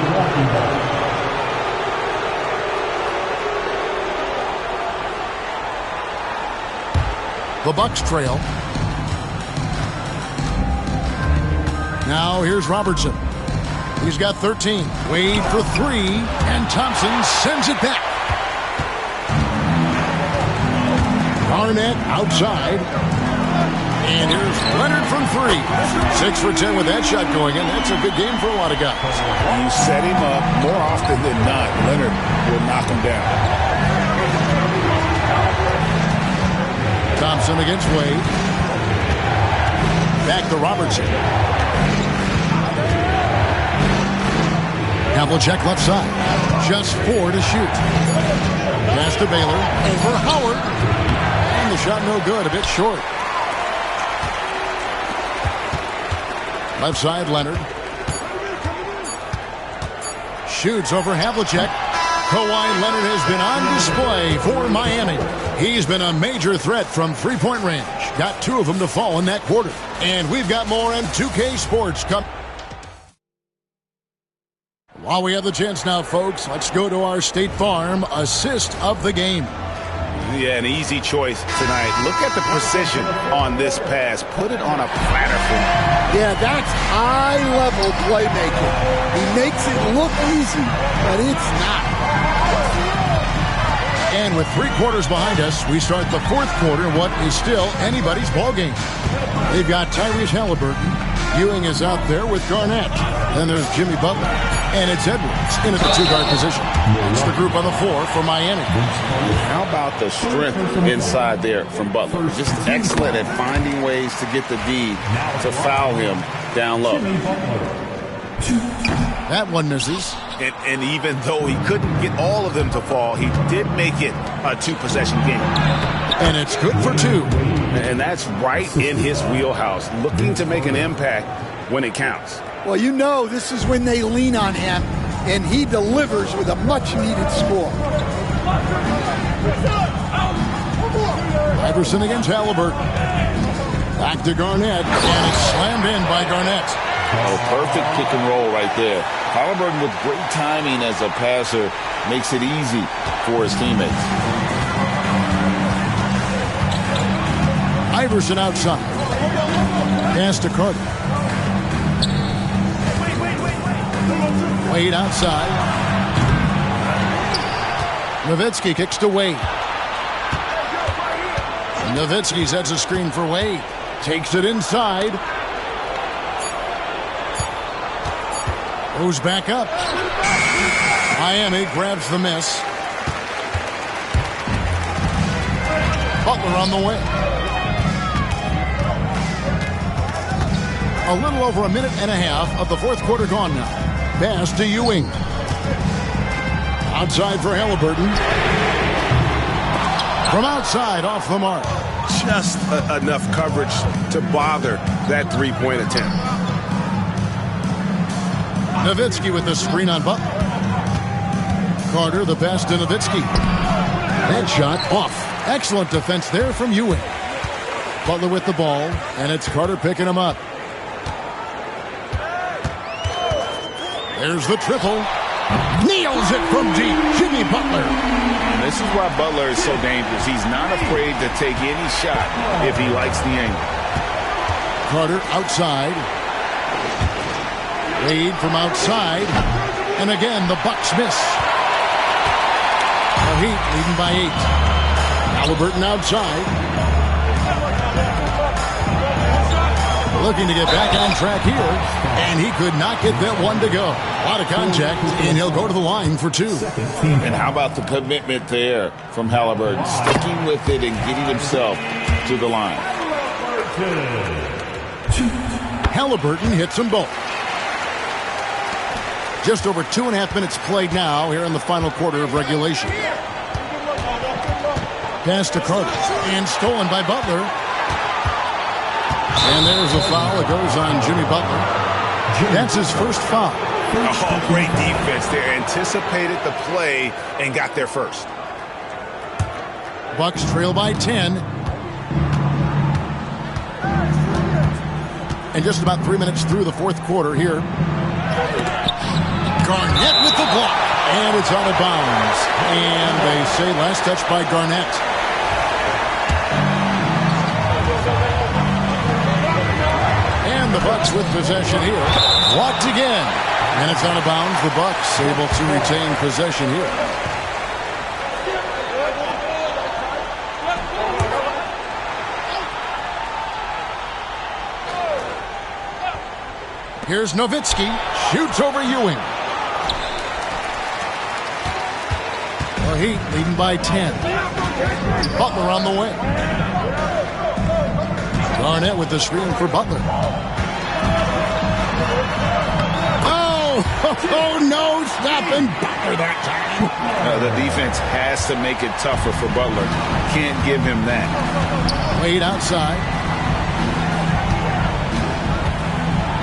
Speaker 1: The Bucks trail. Now here's Robertson. He's got 13. Wade for 3. And Thompson sends it back. Garnett outside. And here's Leonard from 3. 6 for 10 with that shot going in. That's a good game for a lot of guys.
Speaker 2: You set him up more often than not. Leonard will knock him down.
Speaker 1: Thompson against Wade. Back to Robertson. Havlicek left side. Just 4 to shoot. Pass to Baylor. Over Howard. And the shot no good. A bit short. Left side, Leonard. Shoots over Havlicek. Kawhi Leonard has been on display for Miami. He's been a major threat from three-point range. Got 2 of them to fall in that quarter. And we've got more on 2K Sports coming. While we have the chance now, folks, let's go to our State Farm assist of the game.
Speaker 2: Yeah, an easy choice tonight. Look at the precision on this pass. Put it on a platter for him.
Speaker 4: Yeah, that's high-level playmaking. He makes it look easy, but it's not.
Speaker 1: And with 3 quarters behind us, we start the 4th quarter in what is still anybody's ballgame. They've got Tyrese Halliburton. Ewing is out there with Garnett. Then there's Jimmy Butler. And it's Edwards in at the 2-guard position. It's the group on the floor for Miami.
Speaker 2: How about the strength inside there from Butler? Just excellent at finding ways to get the D to foul him down low.
Speaker 1: That one misses.
Speaker 2: And even though he couldn't get all of them to fall, he did make it a 2-possession game.
Speaker 1: And it's good for 2.
Speaker 2: And that's right in his wheelhouse, looking to make an impact when it counts.
Speaker 4: Well, you know this is when they lean on him, and he delivers with a much-needed score.
Speaker 1: Iverson against Halliburton. Back to Garnett, and it's slammed in by Garnett.
Speaker 2: Oh, perfect pick and roll right there. Halliburton with great timing as a passer makes it easy for his teammates.
Speaker 1: Iverson outside. Pass to Carter. Wade outside. Nowitzki kicks to Wade. Nowitzki sets a screen for Wade. Takes it inside. Goes back up. Miami grabs the miss. Butler on the way. A little over a minute and a half of the 4th quarter gone now. Pass to Ewing. Outside for Halliburton. From outside, off the mark.
Speaker 2: Just enough coverage to bother that 3-point attempt.
Speaker 1: Nowitzki with the screen on Butler. Carter, the pass to Nowitzki. That shot off. Excellent defense there from Ewing. Butler with the ball, and it's Carter picking him up. There's the triple. Nails it from deep. Jimmy Butler.
Speaker 2: And this is why Butler is so dangerous. He's not afraid to take any shot if he likes the angle.
Speaker 1: Carter outside. Wade from outside. And again, the Bucks miss. The Heat leading by 8. Halliburton outside. Looking to get back on track here. And he could not get that one to go. A lot of contact, and he'll go to the line for 2.
Speaker 2: And how about the commitment there from Halliburton? Sticking with it and getting himself to the line.
Speaker 1: Halliburton hits them both. Just over 2.5 minutes played now here in the final quarter of regulation. Pass to Carter. And stolen by Butler. And there's a foul. It goes on Jimmy Butler. That's his first foul.
Speaker 2: Oh, great defense there. Anticipated the play and got there first.
Speaker 1: Bucks trail by 10. And just about 3 minutes through the fourth quarter here. Garnett with the block. And it's out of bounds. And they say last touch by Garnett. And the Bucks with possession here. Blocked again. And it's out of bounds. The Bucks able to retain possession here. Here's Nowitzki. Shoots over Ewing. The Heat leading by 10. Butler on the way. Garnett with the screen for Butler. Oh, no, stopping Butler that time.
Speaker 2: The defense has to make it tougher for Butler. Can't give him that.
Speaker 1: Wade outside.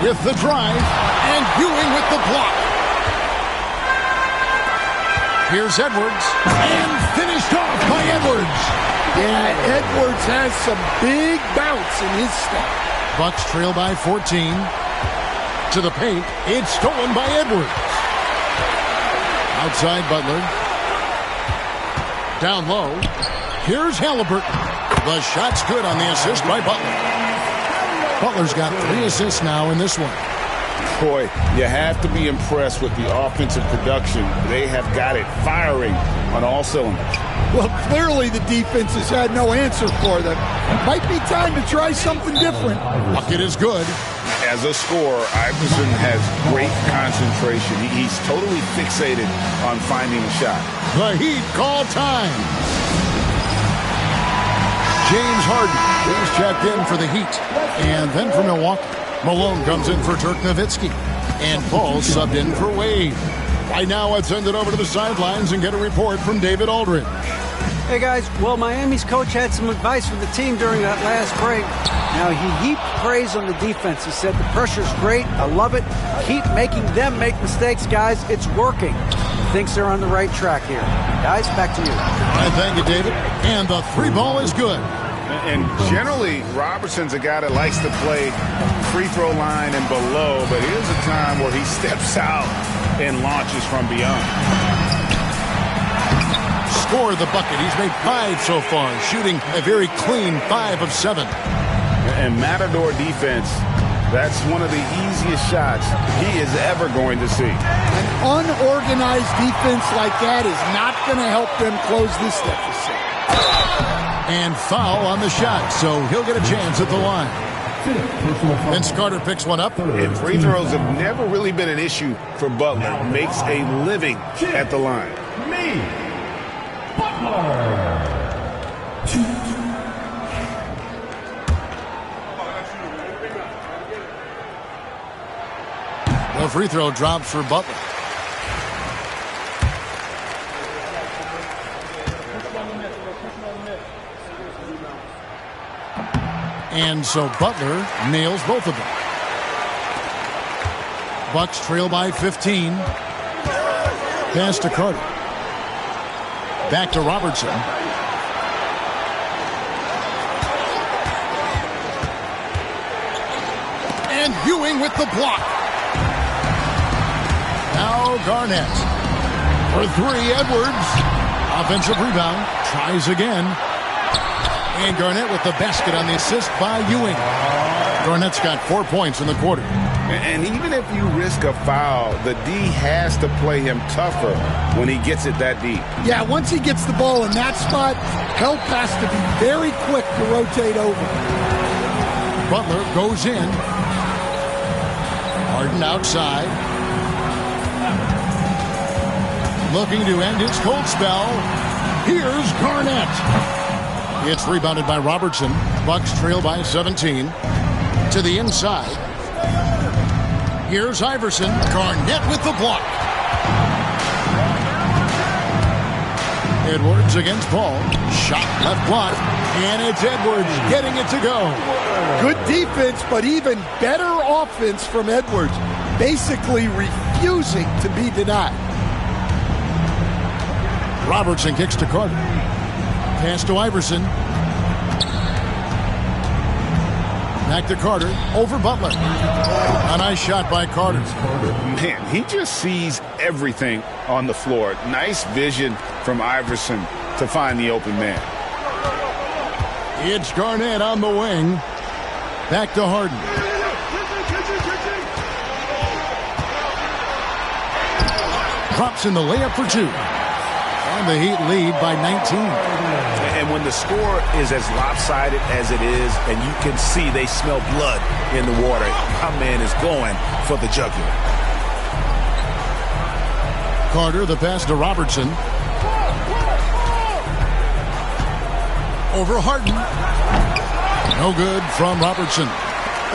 Speaker 1: With the drive, and Ewing with the block. Here's Edwards, and finished off by Edwards.
Speaker 4: Yeah, Edwards has some big bounce in his step.
Speaker 1: Bucks trail by 14. To the paint, it's stolen by Edwards. Outside Butler. Down low. Here's Halliburton. The shot's good on the assist by Butler. Butler's got 3 assists now in this one.
Speaker 3: Boy, you have to be impressed with the offensive production. They have got it firing on all cylinders.
Speaker 4: Well, clearly the defense has had no answer for them. Might be time to try something different.
Speaker 1: Bucket is good.
Speaker 2: As a scorer, Iverson has great concentration. He's totally fixated on finding a shot.
Speaker 1: The Heat call time. James Harden is checked in for the Heat. And then for Milwaukee, Malone comes in for Dirk Nowitzki. And Paul subbed in for Wade. Right now, let's send it over to the sidelines and get a report from David Aldridge.
Speaker 6: Hey, guys. Well, Miami's coach had some advice for the team during that last break. Now, he heaped praise on the defense. He said, the pressure's great. I love it. Keep making them make mistakes, guys. It's working. He thinks they're on the right track here. Guys, back to you.
Speaker 1: All right, thank you, David. And the 3 ball is good.
Speaker 2: And generally, Robertson's a guy that likes to play free throw line and below, but here's a time where he steps out and launches from beyond.
Speaker 1: Score the bucket. He's made 5 so far, shooting a very clean 5 of 7.
Speaker 2: And Matador defense, that's one of the easiest shots he is ever going to see.
Speaker 4: An unorganized defense like that is not going to help them close this deficit.
Speaker 1: And foul on the shot, so he'll get a chance at the line. Vince Carter picks one up.
Speaker 2: And free throws have never really been an issue for Butler. Makes a living at the line.
Speaker 1: The free throw drops for Butler. And so Butler nails both of them. Bucks trail by 15. Pass to Carter. Back to Robertson. And Ewing with the block. Now Garnett. For 3, Edwards. Offensive rebound. Tries again. And Garnett with the basket on the assist by Ewing. Garnett's got 4 points in the quarter.
Speaker 2: And even if you risk a foul, the D has to play him tougher when he gets it that deep.
Speaker 4: Yeah, once he gets the ball in that spot, help has to be very quick to rotate over.
Speaker 1: Butler goes in. Harden outside. Looking to end his cold spell. Here's Garnett. It's rebounded by Robertson. Bucks trail by 17. To the inside. Here's Iverson. Garnett with the block. Edwards against Paul. Shot left block. And it's Edwards getting it to go.
Speaker 4: Good defense, but even better offense from Edwards. Basically refusing to be denied.
Speaker 1: Robertson kicks to Carter. Pass to Iverson. Back to Carter. Over Butler. A nice shot by Carter.
Speaker 2: Man, he just sees everything on the floor. Nice vision from Iverson to find the open man.
Speaker 1: It's Garnett on the wing. Back to Harden. Drops in the layup for two. And the Heat lead by 19.
Speaker 2: And when the score is as lopsided as it is, and you can see they smell blood in the water, my man is going for the jugular.
Speaker 1: Carter, the pass to Robertson. Over Harden. No good from Robertson.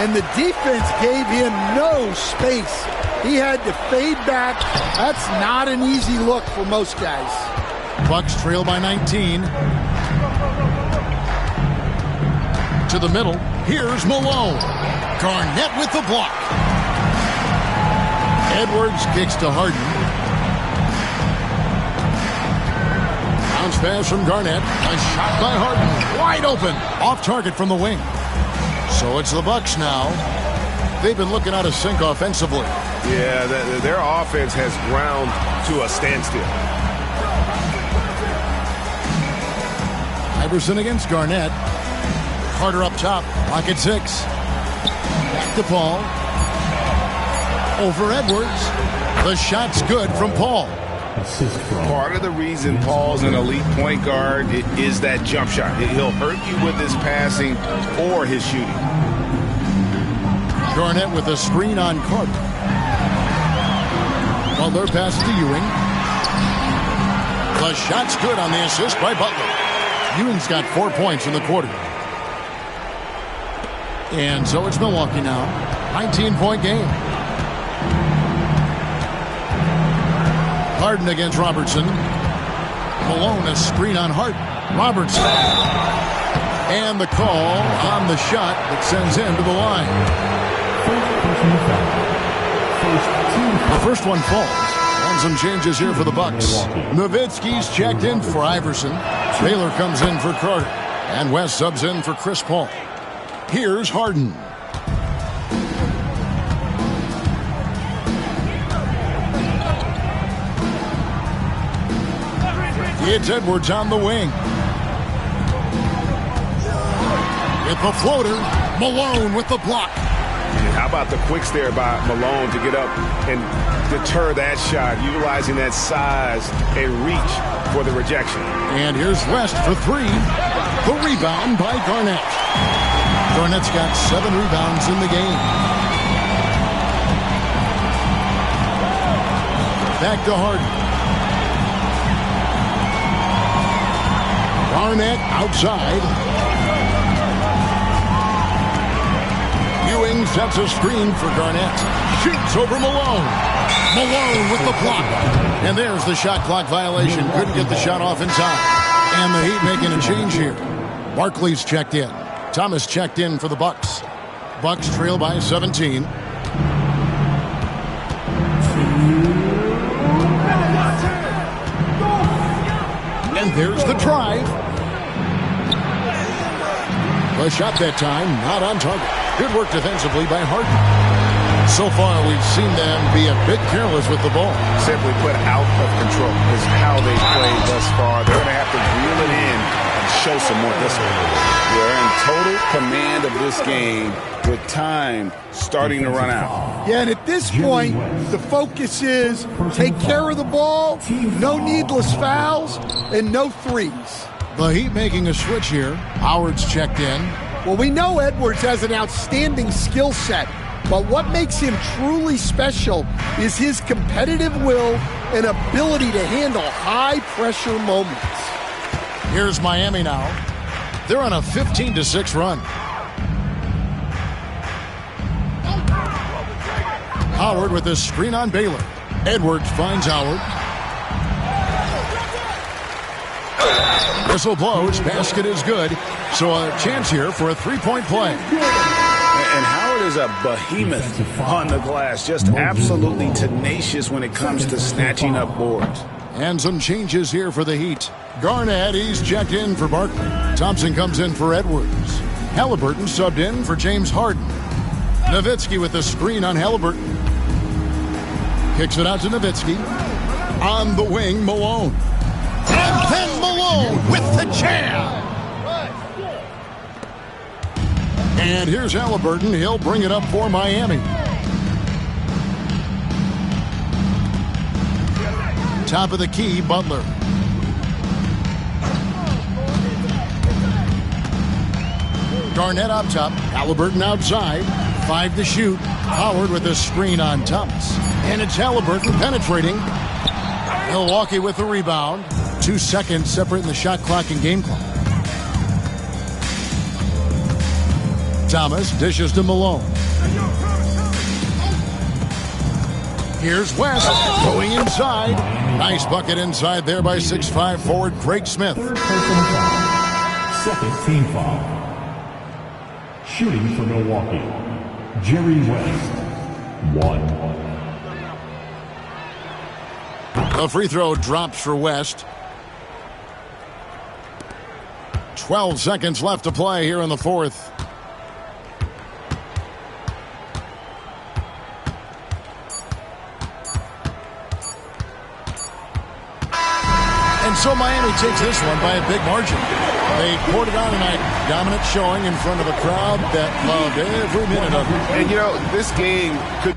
Speaker 4: And the defense gave him no space. He had to fade back. That's not an easy look for most guys.
Speaker 1: Bucks trail by 19. To the middle. Here's Malone. Garnett with the block. Edwards kicks to Harden. Bounce pass from Garnett. A shot by Harden. Wide open. Off target from the wing. So it's the Bucks now. They've been looking out of sync offensively.
Speaker 2: Yeah, their offense has ground to a standstill.
Speaker 1: Iverson against Garnett. Carter up top. Lock at 6. Back to Paul. Over Edwards. The shot's good from Paul.
Speaker 2: Part of the reason Paul's an elite point guard is that jump shot. He'll hurt you with his passing or his shooting.
Speaker 1: Garnett with a screen on Carter. Butler passes to Ewing. The shot's good on the assist by Butler. Ewing's got 4 points in the quarter. And so it's Milwaukee now. 19-point game. Harden against Robertson. Malone a screen on Harden. Robertson. And the call on the shot that sends him to the line. The first one falls. And some changes here for the Bucks. Nowitzki's checked in for Iverson. Taylor comes in for Carter. And West subs in for Chris Paul. Here's Harden. It's Edwards on the wing. With the floater, Malone with the block.
Speaker 2: How about the quicks there by Malone to get up and deter that shot, utilizing that size and reach for the rejection.
Speaker 1: And here's West for 3. The rebound by Garnett. Garnett's got 7 rebounds in the game. Back to Harden. Garnett outside. Ewing sets a screen for Garnett. Shoots over Malone. Malone with the block. And there's the shot clock violation. Couldn't get the shot off in time. And the Heat making a change here. Barkley's checked in. Thomas checked in for the Bucks. Bucks trail by 17. And there's the drive. The shot that time, not on target. Good work defensively by Harden. So far, we've seen them be a bit careless with the ball.
Speaker 2: Simply put, out of control is how they played thus far. They're going to have to reel it in and show some more discipline. They're in total command of this game with time starting to run out.
Speaker 4: Yeah, and at this point, the focus is take care of the ball, no needless fouls, and no threes.
Speaker 1: The Heat making a switch here. Howard's checked in.
Speaker 4: Well, we know Edwards has an outstanding skill set, but what makes him truly special is his competitive will and ability to handle high-pressure moments.
Speaker 1: Here's Miami now. They're on a 15-6 run. Howard with a screen on Baylor. Edwards finds Howard. Whistle blows. Basket is good. So a chance here for a three-point play.
Speaker 2: And Howard is a behemoth on the glass. Just absolutely tenacious when it comes to snatching up boards.
Speaker 1: And some changes here for the Heat. Garnett, he's checked in for Barkley. Thompson comes in for Edwards. Halliburton subbed in for James Harden. Nowitzki with the screen on Halliburton. Kicks it out to Nowitzki. On the wing, Malone. And then Malone with the jam. And here's Halliburton. He'll bring it up for Miami. Top of the key, Butler. Garnett up top. Halliburton outside. 5 to shoot. Howard with a screen on Thomas. And it's Halliburton penetrating. Milwaukee with the rebound. 2 seconds separating the shot clock and game clock. Thomas dishes to Malone. Here's West going inside. Nice bucket inside there by 6'5" forward Craig Smith.
Speaker 5: Third personal foul. Second team foul. Shooting for Milwaukee, Jerry West. 1.
Speaker 1: The free throw drops for West. 12 seconds left to play here in the fourth. And so Miami takes this one by a big margin. They poured it on tonight. Dominant showing in front of a crowd that loved every minute of it.
Speaker 2: And, you know, this game could